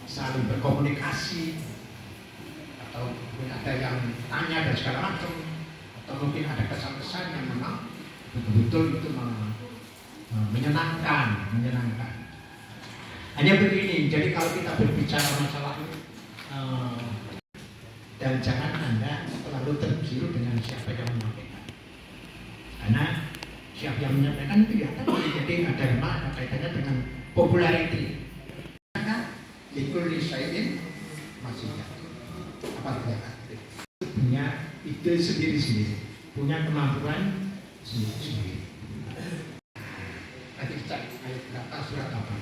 saling berkomunikasi, atau mungkin ada yang tanya dan segala macam, atau mungkin ada kesan-kesan yang memang betul-betul itu menyenangkan. Hanya begini, jadi kalau kita berbicara masalah dan jangan Anda terlalu tergiur dengan siapa yang menyampaikan, karena siapa yang menyampaikan itu ya tadi, jadi ada kaitannya dengan popularity. Karena likul lisain masih apa punya ide sendiri-sendiri, punya kemampuan sendiri-sendiri. Tadi cek ayat berapa, surat apa.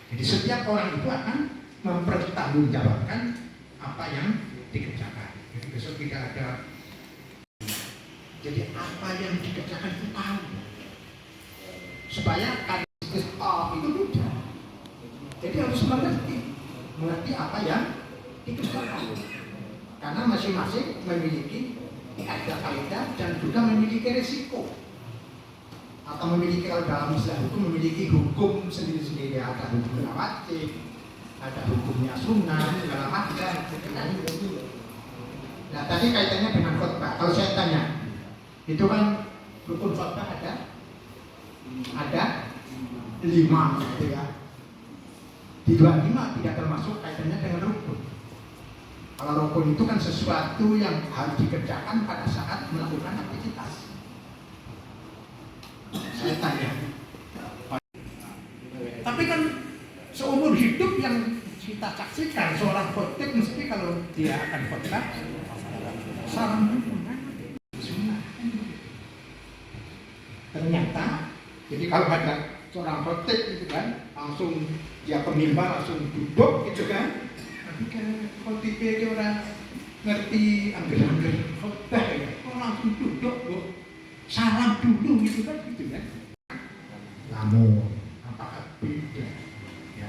Jadi setiap orang itu akan mempertanggungjawabkan apa yang dikerjakan. Jadi besok tidak ada. Jadi apa yang dikerjakan itu tahu, supaya karakteristik itu mudah. Jadi harus mengerti apa yang dikerjakan. Karena masing-masing memiliki kaidah dan juga memiliki risiko, atau memiliki, kalau dalam istilah hukum, memiliki hukum sendiri-sendiri. Ada hukumnya wajib, ada hukumnya sunnah, segala macam. Nah tadi kaitannya dengan khutbah. Kalau saya tanya, itu kan rukun khutbah ada 5 gitu ya. Di 25 tidak termasuk kaitannya dengan rukun. Kalau rukun itu kan sesuatu yang harus dikerjakan pada saat melakukan aktivitas. Saya tanya, tapi kan seumur hidup yang kita saksikan seorang khotib mesti kalau dia akan khotbah salam dulu. Ternyata, jadi kalau ada seorang khotib itu kan langsung dia pemimbar langsung duduk gitu kan. Tapi kan khotibnya itu orang ngerti angger-angger khotbah ya, langsung duduk bu, salam dulu gitu kan. Namun apakah beda ya,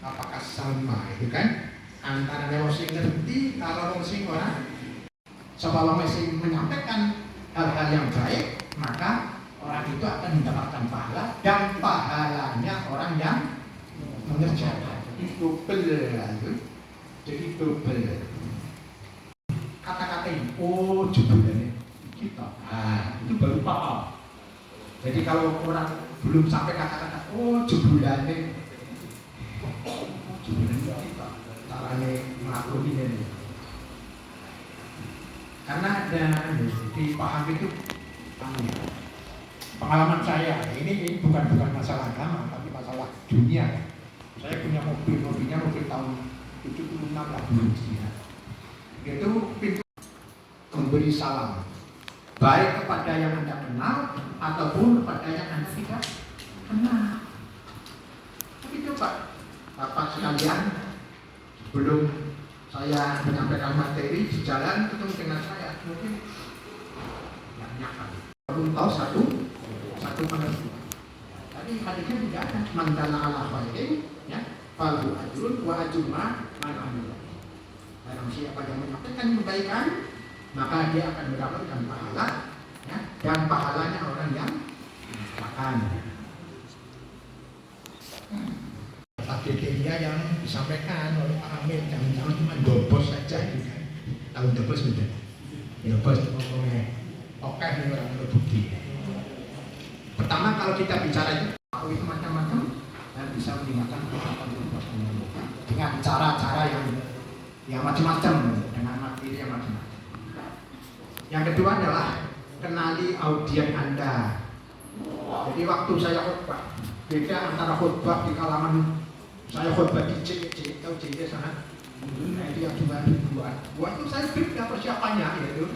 apakah sama itu kan antara yang sing ngerti kalau sing orang. Sebab sing menyampaikan hal-hal yang baik, maka orang itu akan mendapatkan pahala, dan pahalanya orang yang mengerjakan itu double. Jadi double kata-kata ini, oh judulnya kita, itu baru paham. Jadi kalau orang belum sampai kata-kata, oh jebulannya kita, caranya melakukan ini. Karena ada dipahami itu pengalaman saya. Ini bukan masalah agama, tapi masalah dunia. Saya punya mobilnya mobil tahun 76 lah dulu ya. Itu pintu memberi salam, baik kepada yang Anda kenal ataupun kepada yang Anda tidak kenal. Tapi coba Bapak sekalian, sebelum saya menyampaikan materi di jalan ketemu dengan saya, mungkin banyak kali belum tahu satu pengertian. Tadi hadisnya tidak ada mandala ala khairin ya, falahu ajrun wa ajruma man amila. Barang siapa yang menyampaikan kebaikan, maka dia akan mendapatkan pahala ya, dan pahalanya orang yang makan. Kriteria yang disampaikan oleh Pak Amir, jangan cuma dobos saja gitu kan. Tahu dobos sudah. Dobos ngomongnya oke ini orang berbukti. Pertama kalau kita bicara itu macam-macam dan bisa menggunakan dengan cara-cara yang macam-macam, dengan materi yang macam-macam. Yang kedua adalah kenali audiens Anda. Jadi waktu saya khutbah, beda antara khutbah di kalangan saya khutbah di JJ, tahu JJ sana? Itu yang cuma ribuan. Waktu saya beda persiapannya yaitu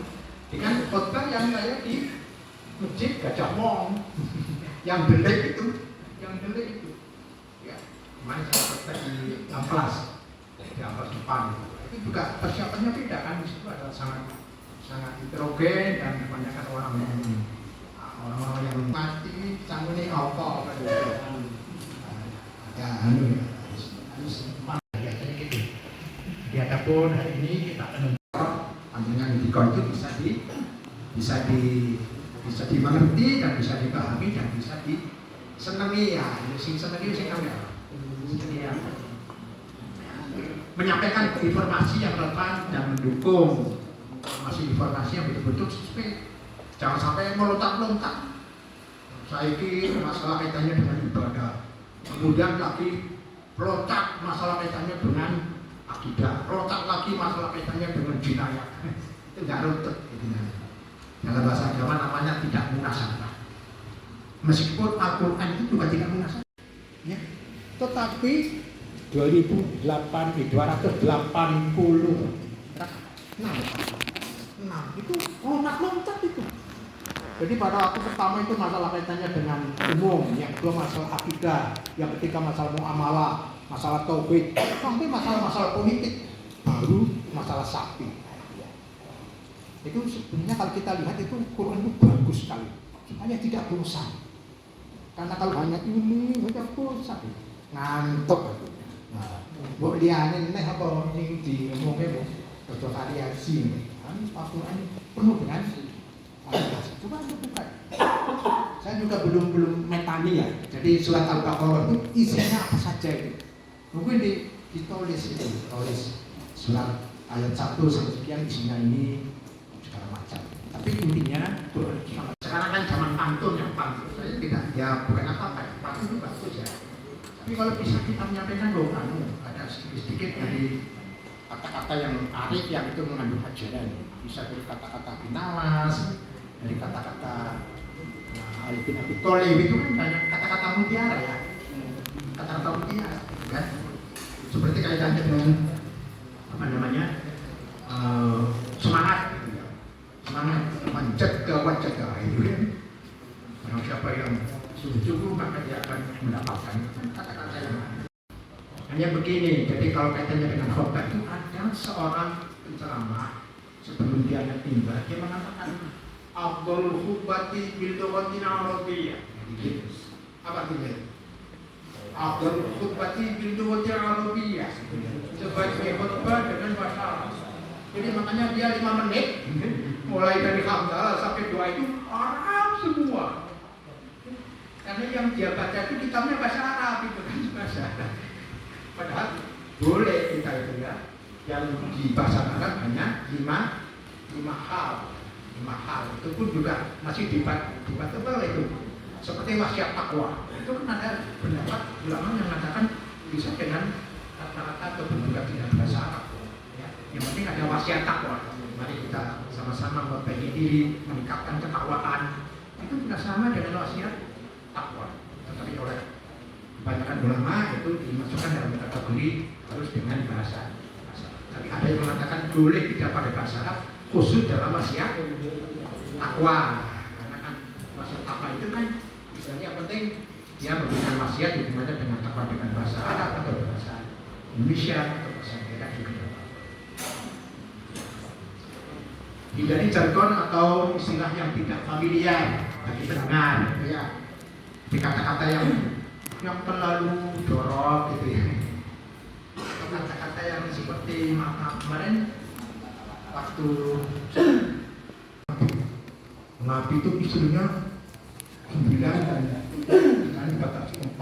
dengan khutbah yang saya di masjid Gajah Wong, yang delik itu, ya, kemarin saya khutbah di Amplas depan. Itu juga persiapannya beda kan, di situ ada sangat heterogen dan kebanyakan orang yang mati, canggungnya apa gitu. Ya, adapun hari ini kita akan pandangan Bikon itu bisa dimengerti dan bisa dipahami dan bisa senengi ya, sing senengi sing ya. Menyampaikan informasi yang relevan dan mendukung informasi yang betul-betul sesuai. Jangan sampai melontar-lontar. Saya ini masalah kaitannya dengan ibadah. Kemudian lagi loncat masalah kaitannya dengan akidah. Loncat lagi masalah kaitannya dengan jinayah. Itu nggak runtut. Dalam bahasa agama namanya tidak munasabah. Meskipun Al-Quran itu juga tidak munasabah. Ya. Tetapi 280 nah itu loncat itu. Jadi pada waktu pertama itu masalah kaitannya dengan umum, yang kedua masalah akidah, yang ketiga masalah muamalah, masalah tauhid, sampai masalah politik, baru masalah sapi. Itu sebenarnya kalau kita lihat itu Quran itu bagus sekali, supaya tidak bosan. Karena kalau hanya ini saja bosan, ngantuk. Nah, buat lianin nih apa nih di ngomongnya bu, variasi. Al-Quran penuh dengan variasi. Coba anda buka. Saya juga belum metani ya. Jadi surat Al-Baqarah itu isinya apa saja itu. Mungkin ditulis itu, tulis surat ayat 1 sampai sekian isinya ini segala macam. Tapi intinya sekarang kan zaman pantun yang pantun. Saya tidak ya bukan apa-apa. Pantun itu bagus ya. Tapi kalau bisa kita menyampaikan doa, ada sedikit dari kata-kata yang arif yang itu mengandung ajaran. Bisa dari kata-kata binawas, dari kata-kata Ali bin Abi Thalib itu kan banyak kata-kata mutiara ya. Kata-kata mutiara, kan? Seperti kaitannya dengan apa namanya semangat, semangat menjaga wajah itu kan. Barang siapa yang sungguh-sungguh maka dia akan mendapatkan kata-kata yang hanya begini. Jadi kalau kaitannya dengan khotbah itu ada seorang penceramah sebelum dia tinggal dia mengatakan Abdul khutbati bil lughatil arabiyyah. Apa artinya? Abdul khutbati bil lughatil arabiyyah. Sebagai khutbah dengan bahasa Arab. Jadi makanya dia 5 menit mulai dari hamdalah sampai doa itu Arab semua. Karena yang dia baca itu kitabnya bahasa Arab itu kan bahasa Arab. Padahal boleh kita itu ya. Yang di bahasa Arab hanya 5 hal. 5 hal itu pun juga masih debatable itu. Seperti wasiat takwa. Itu kan ada pendapat ulama yang mengatakan bisa dengan kata-kata atau juga dengan bahasa Arab. Ya. Yang penting ada wasiat takwa. Mari kita sama-sama memperbaiki diri, meningkatkan ketakwaan. Itu juga sama dengan wasiat takwa. Tetapi oleh kebanyakan ulama itu dimasukkan dalam kategori harus dengan bahasa. Tapi ada yang mengatakan boleh tidak pada bahasa Arab, khusus dalam wasiat takwa. Karena kan wasiat takwa itu kan misalnya yang penting dia memberikan wasiat hubungannya dengan takwa dengan bahasa Arab atau bahasa Indonesia atau bahasa daerah juga. Hindari jargon atau istilah yang tidak familiar bagi pendengar, ya. Di kata-kata yang terlalu jorok gitu ya. Kata-kata yang seperti maaf kemarin waktu Nabi itu istrinya 9 dan kali batasi 4.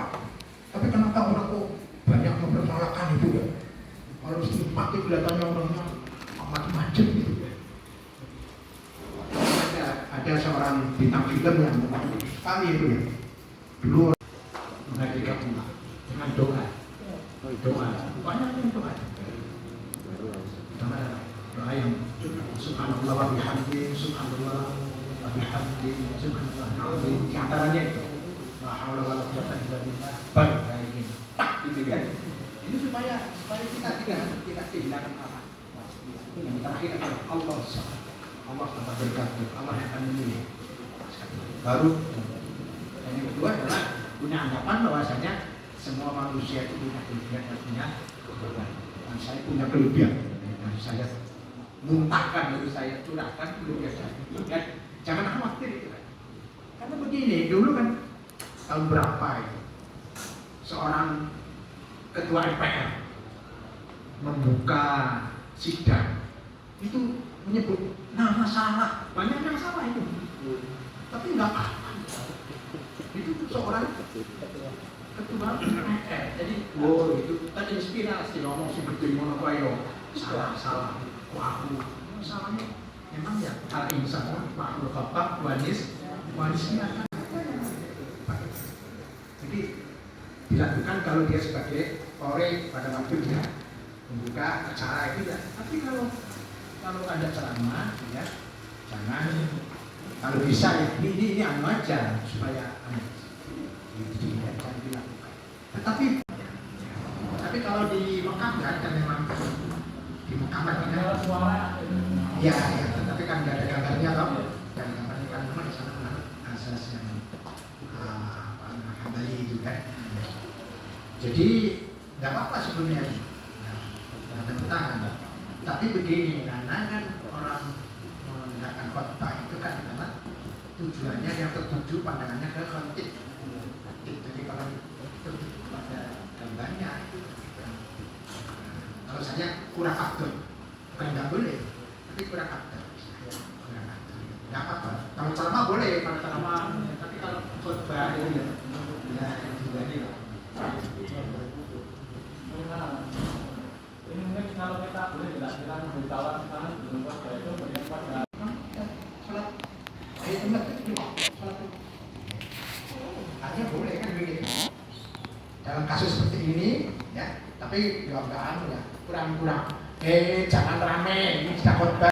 Tapi kenapa orang kok banyak mempersoalkan itu ya? Kalau 4 itu kelihatannya orangnya macam-macam gitu ya. Ada seorang bintang film yang sekali itu ya. Dulu menghadirkan dengan doa. Banyak yang doa. Doa yang subhanallah wa bihamdi, subhanallah wa bihamdi, subhanallah alazim. Di antaranya itu la haula wala quwwata illa billah. Baik kayak gini. Gitu kan. Ini supaya kita tidak kehilangan apa. Yang terakhir adalah Allah SWT. Allah tetap berkati, Allah yang akan memilih. Baru dan yang kedua adalah punya anggapan bahwasanya semua manusia itu punya kelebihan dan punya kekurangan. Dan saya punya kelebihan, dan saya muntahkan, lalu saya curahkan kelebihan saya. Jangan khawatir itu kan. Karena begini, dulu kan tahun berapa itu seorang ketua MPR membuka sidang itu menyebut nama salah, banyak yang salah itu, tapi nggak apa-apa. itu seorang ketua MPR. Jadi, itu terinspirasi ngomong seperti ngono kaya salah. Kok aku salahnya memang ya hal insan makhluk bapak wanisnya. Jadi dilakukan kalau dia sebagai Polri pada waktu dia membuka acara itu ya. Tapi kalau ada ceramah ya jangan, kalau bisa ya ini anu aja supaya itu jangan dilakukan. Tapi kalau di Mekah kan memang di Mekah kan ya, tapi kan nggak ada gambarnya toh. Dan gambarnya kan memang di sana menurut asas yang kembali juga. Jadi nggak apa-apa sebenarnya. Nah, bertahan. Tapi begini, karena kan orang menggunakan khotbah itu kan karena tujuannya yang tertuju pandangannya ke khotib. Jadi kalau itu pada gambarnya, kalau saya kurang faktor, bukan nggak boleh, tapi kurang faktor. Nggak apa-apa. Kalau ceramah boleh, kalau ceramah, tapi kalau khotbah itu ya juga nih. Ini mungkin kalau kita boleh jelaskan beritahuan sekarang sebelum khotbah itu banyak pada artinya boleh kan begini. Dalam kasus seperti ini ya, tapi ya kurang. Jangan rame, ini kita khotbah.